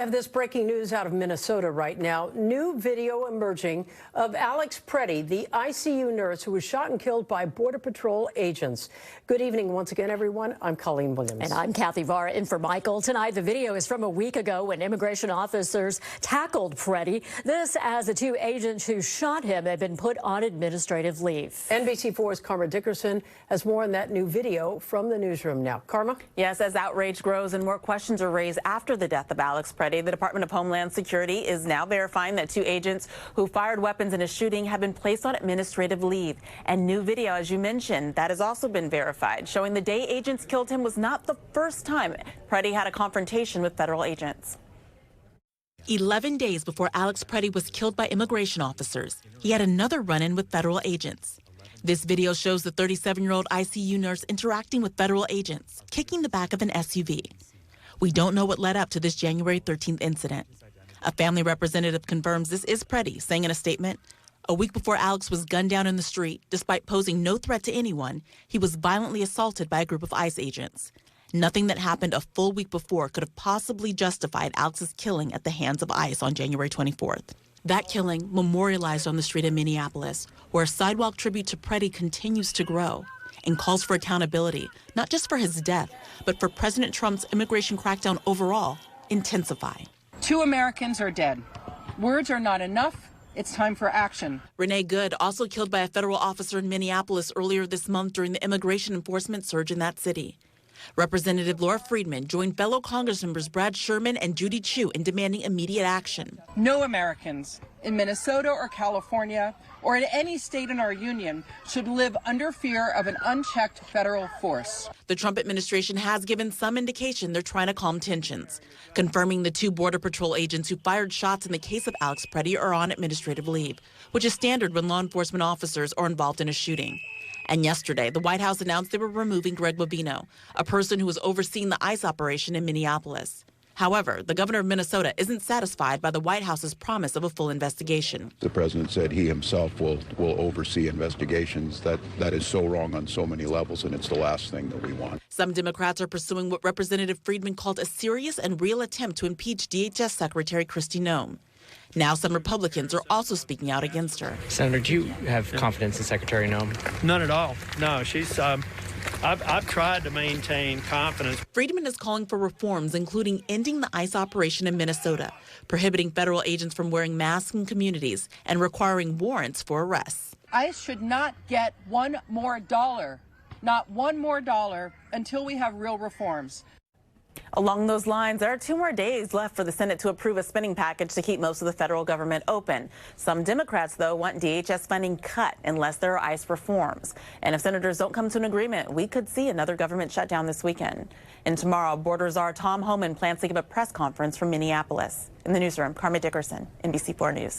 I have this breaking news out of Minnesota right now. New video emerging of Alex Pretti, the ICU nurse who was shot and killed by Border Patrol agents. Good evening once again, everyone. I'm Colleen Williams. And I'm Kathy Vara in for Michael. Tonight, the video is from a week ago when immigration officers tackled Pretti. This as the two agents who shot him had been put on administrative leave. NBC4's Karma Dickerson has more on that new video from the newsroom now. Karma? Yes, as outrage grows and more questions are raised after the death of Alex Pretti, the Department of Homeland Security is now verifying that two agents who fired weapons in a shooting have been placed on administrative leave. And new video, as you mentioned, that has also been verified, showing the day agents killed him was not the first time Pretti had a confrontation with federal agents. 11 days before Alex Pretti was killed by immigration officers, he had another run-in with federal agents. This video shows the 37-year-old ICU nurse interacting with federal agents, kicking the back of an SUV. We don't know what led up to this January 13th incident. A family representative confirms this is Pretti, saying in a statement, "A week before Alex was gunned down in the street, despite posing no threat to anyone, he was violently assaulted by a group of ICE agents. Nothing that happened a full week before could have possibly justified Alex's killing at the hands of ICE on January 24th. That killing memorialized on the street in Minneapolis, where a sidewalk tribute to Pretti continues to grow and calls for accountability, not just for his death, but for President Trump's immigration crackdown overall, intensify. 2 Americans are dead. Words are not enough. It's time for action. Renee Good, also killed by a federal officer in Minneapolis earlier this month during the immigration enforcement surge in that city. Representative Laura Friedman joined fellow Congressmembers Brad Sherman and Judy Chu in demanding immediate action. No Americans in Minnesota or California or in any state in our union should live under fear of an unchecked federal force. The Trump administration has given some indication they're trying to calm tensions, confirming the 2 Border Patrol agents who fired shots in the case of Alex Pretti are on administrative leave, which is standard when law enforcement officers are involved in a shooting. And yesterday, the White House announced they were removing Greg Bobino, a person who was overseeing the ICE operation in Minneapolis. However, the governor of Minnesota isn't satisfied by the White House's promise of a full investigation. The president said he himself will oversee investigations. That is so wrong on so many levels, and it's the last thing that we want. Some Democrats are pursuing what Representative Friedman called a serious and real attempt to impeach DHS Secretary Kristi Noem. Now some Republicans are also speaking out against her. Senator, do you have confidence in Secretary Noem? None at all. No, she's. I've tried to maintain confidence. Friedman is calling for reforms, including ending the ICE operation in Minnesota, prohibiting federal agents from wearing masks in communities, and requiring warrants for arrests. ICE should not get $1 more, not $1 more, until we have real reforms. Along those lines, there are 2 more days left for the Senate to approve a spending package to keep most of the federal government open. Some Democrats, though, want DHS funding cut unless there are ICE reforms. And if senators don't come to an agreement, we could see another government shutdown this weekend. And tomorrow, Border Czar Tom Homan plans to give a press conference from Minneapolis. In the newsroom, Karma Dickerson, NBC4 News.